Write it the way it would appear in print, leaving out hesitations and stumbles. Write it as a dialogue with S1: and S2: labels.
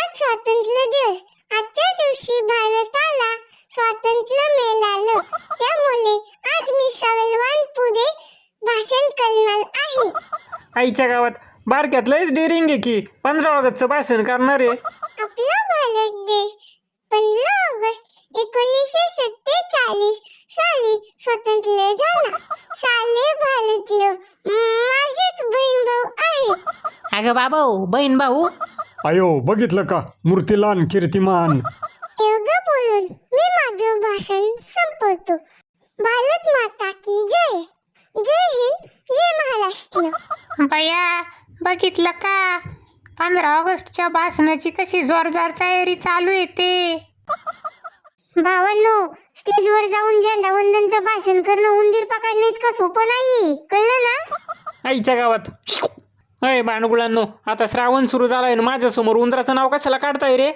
S1: आज स्वातंत्र्य दिवस. आजच्या दिवशी भारताला स्वातंत्र्य मिळालं. त्यामुळे आज मी संविधान पुढे भाषण करणार आहे.
S2: आईच्या गावात बारक्यातलंच डेअरिंग आहे की 15 ऑगस्टचं भाषण करणार आहे.
S1: आपला भारत देश 15 ऑगस्ट 1947 साली स्वतंत्र झाला. साले भारतीय माझेच बहीण भाऊ आहे.
S3: अगं बाबा बहीण भाऊ
S4: अयो बघितलं का मूर्तिमान कीर्तिमान.
S1: एवढं बोलून मी माझं भाषण संपवतो. भारत माता की जय. जय हिंद, जय महाराष्ट्र.
S3: बया बघितलं का 15 ऑगस्टच्या भाषणाची कशी जोरदार तयारी चालू आहे ते.
S1: भावांनो, स्टेजवर जाऊन झेंडावंदनचं भाषण करणं उंदीर पकडणं इतकं सोपं नाही, कळलं ना?
S2: आईच्या गावात अय बाणगुळांनो, आता श्रावण सुरू झालाय ना, माझ्यासमोर उंदराचं नाव कशाला काढताय रे?